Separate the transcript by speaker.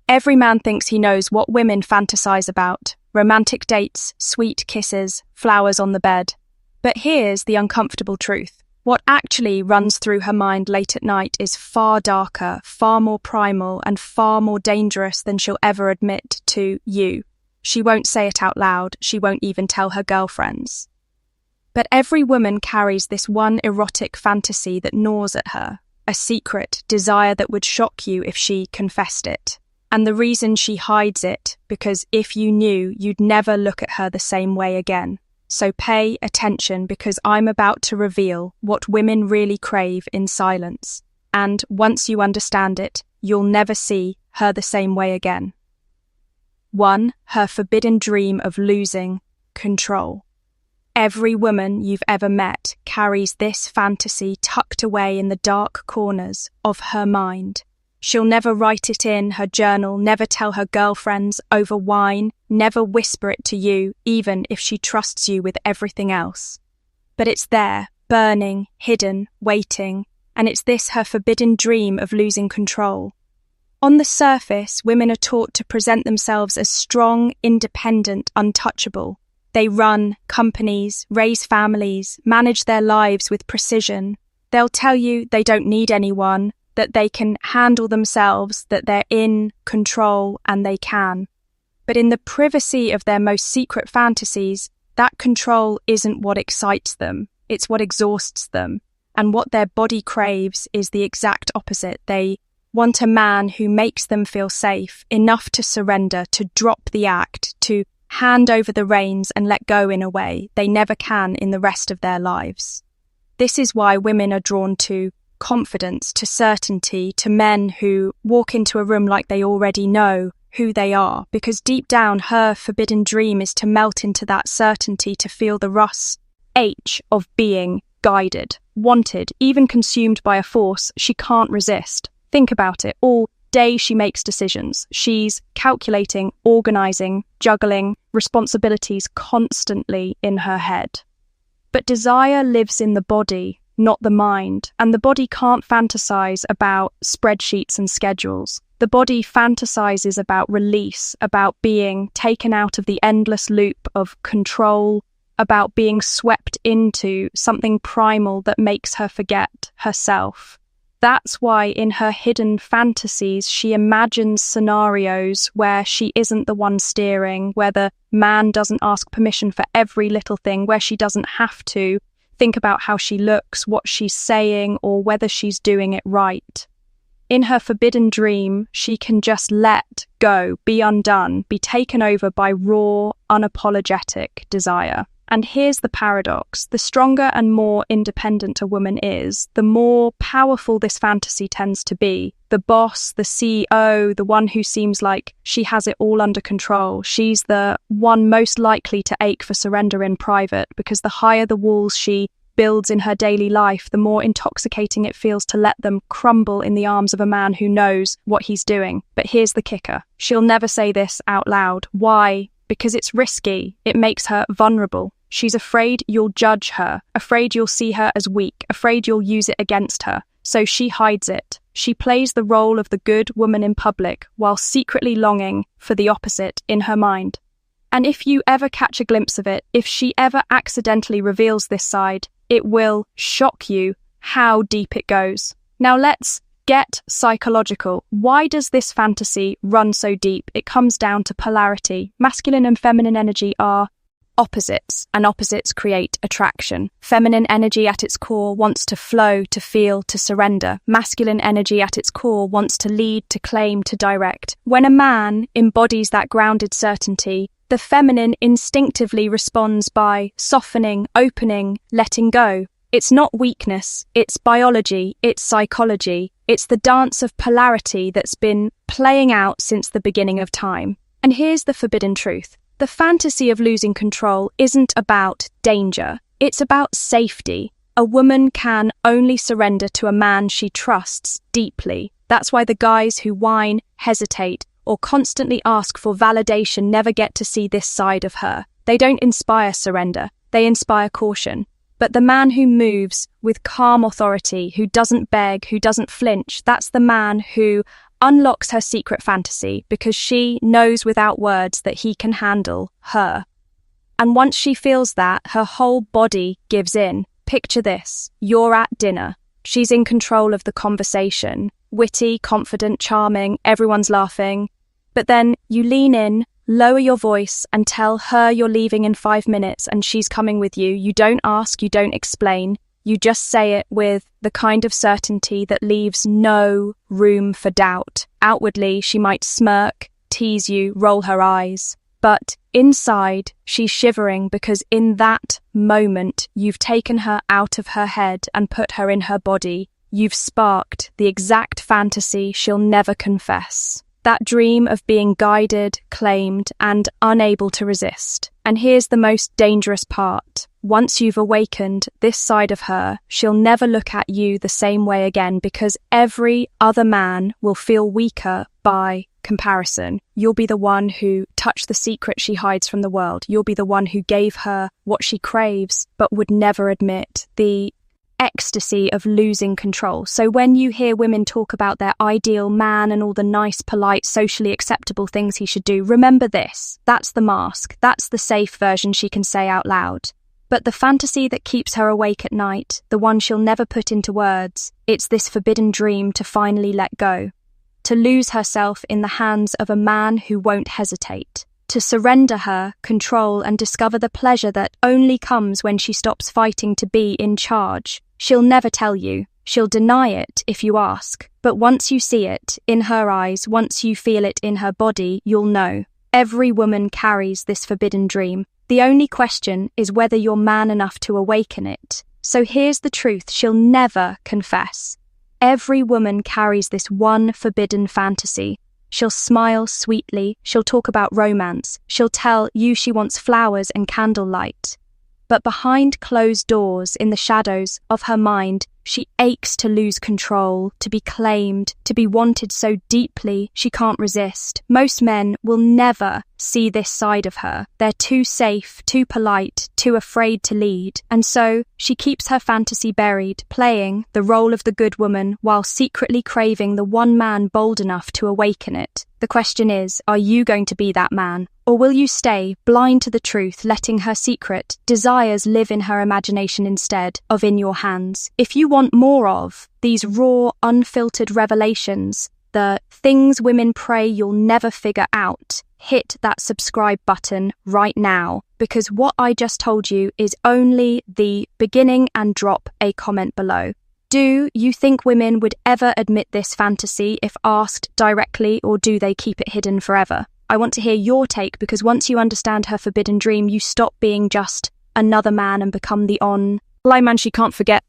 Speaker 1: Every man thinks he knows what women fantasize about: romantic dates, sweet kisses, flowers on the bed. But here's the uncomfortable truth. What actually runs through her mind late at night is far darker, far more primal, and far more dangerous than she'll ever admit to you. She won't say it out loud. She won't even tell her girlfriends. But every woman carries this one erotic fantasy that gnaws at her, a secret desire that would shock you if she confessed it. And the reason she hides it, because if you knew, you'd never look at her the same way again. So pay attention, because I'm about to reveal what women really crave in silence. And once you understand it, you'll never see her the same way again. 1. Her forbidden dream of losing control. Every woman you've ever met carries this fantasy tucked away in the dark corners of her mind. She'll never write it in her journal, never tell her girlfriends over wine, never whisper it to you, even if she trusts you with everything else. But it's there, burning, hidden, waiting, and it's this her forbidden dream of losing control. On the surface, women are taught to present themselves as strong, independent, untouchable. They run companies, raise families, manage their lives with precision. They'll tell you they don't need anyone, that they can handle themselves, that they're in control, and they can. But in the privacy of their most secret fantasies, that control isn't what excites them, it's what exhausts them. And what their body craves is the exact opposite. They want a man who makes them feel safe, enough to surrender, to drop the act, to hand over the reins and let go in a way they never can in the rest of their lives. This is why women are drawn to confidence, to certainty, to men who walk into a room like they already know who they are, because deep down her forbidden dream is to melt into that certainty, to feel the rush of being guided, wanted, even consumed by a force she can't resist. Think about it. All day she makes decisions. She's calculating, organising, juggling responsibilities constantly in her head. But desire lives in the body, not the mind, and the body can't fantasize about spreadsheets and schedules. The body fantasizes about release, about being taken out of the endless loop of control, about being swept into something primal that makes her forget herself. That's why in her hidden fantasies she imagines scenarios where she isn't the one steering, where the man doesn't ask permission for every little thing, where she doesn't have to think about how she looks, what she's saying, or whether she's doing it right. In her forbidden dream, she can just let go, be undone, be taken over by raw, unapologetic desire. And here's the paradox. The stronger and more independent a woman is, the more powerful this fantasy tends to be. The boss, the CEO, the one who seems like she has it all under control. She's the one most likely to ache for surrender in private, because the higher the walls she builds in her daily life, the more intoxicating it feels to let them crumble in the arms of a man who knows what he's doing. But here's the kicker. She'll never say this out loud. Why? Because it's risky. It makes her vulnerable. She's afraid you'll judge her, afraid you'll see her as weak, afraid you'll use it against her. So she hides it. She plays the role of the good woman in public while secretly longing for the opposite in her mind. And if you ever catch a glimpse of it, if she ever accidentally reveals this side, it will shock you how deep it goes. Now let's get psychological. Why does this fantasy run so deep? It comes down to polarity. Masculine and feminine energy are opposites, and opposites create attraction. Feminine energy at its core wants to flow, to feel, to surrender. Masculine energy at its core wants to lead, to claim, to direct. When a man embodies that grounded certainty, the feminine instinctively responds by softening, opening, letting go. It's not weakness, it's biology, it's psychology. It's the dance of polarity that's been playing out since the beginning of time. And here's the forbidden truth. The fantasy of losing control isn't about danger, it's about safety. A woman can only surrender to a man she trusts deeply. That's why the guys who whine, hesitate, or constantly ask for validation never get to see this side of her. They don't inspire surrender, they inspire caution. But the man who moves with calm authority, who doesn't beg, who doesn't flinch, that's the man who unlocks her secret fantasy because she knows without words that he can handle her. And once she feels that, her whole body gives in. Picture this. You're at dinner. She's in control of the conversation. Witty, confident, charming, everyone's laughing. But then you lean in, lower your voice, and tell her you're leaving in 5 minutes and she's coming with you. You don't ask, you don't explain. You just say it with the kind of certainty that leaves no room for doubt. Outwardly, she might smirk, tease you, roll her eyes. But inside, she's shivering because in that moment, you've taken her out of her head and put her in her body. You've sparked the exact fantasy she'll never confess. That dream of being guided, claimed, and unable to resist. And here's the most dangerous part. Once you've awakened this side of her, she'll never look at you the same way again because every other man will feel weaker by comparison. You'll be the one who touched the secret she hides from the world. You'll be the one who gave her what she craves but would never admit. The ecstasy of losing control. So when you hear women talk about their ideal man and all the nice, polite, socially acceptable things he should do, remember this. That's the mask. That's the safe version she can say out loud. But the fantasy that keeps her awake at night, the one she'll never put into words, it's this forbidden dream to finally let go. To lose herself in the hands of a man who won't hesitate. To surrender her control and discover the pleasure that only comes when she stops fighting to be in charge. She'll never tell you. She'll deny it if you ask. But once you see it in her eyes, once you feel it in her body, you'll know. Every woman carries this forbidden dream. The only question is whether you're man enough to awaken it. So here's the truth she'll never confess. Every woman carries this one forbidden fantasy. She'll smile sweetly, she'll talk about romance, she'll tell you she wants flowers and candlelight. But behind closed doors, in the shadows of her mind, she aches to lose control, to be claimed, to be wanted so deeply she can't resist. Most men will never see this side of her. They're too safe, too polite, too afraid to lead. And so she keeps her fantasy buried, playing the role of the good woman while secretly craving the one man bold enough to awaken it. The question is, are you going to be that man? Or will you stay blind to the truth, letting her secret desires live in her imagination instead of in your hands? If you want more of these raw, unfiltered revelations, the things women pray you'll never figure out, hit that subscribe button right now, because what I just told you is only the beginning, and drop a comment below. Do you think women would ever admit this fantasy if asked directly, or do they keep it hidden forever? I want to hear your take, because once you understand her forbidden dream, you stop being just another man and become the online man she can't forget.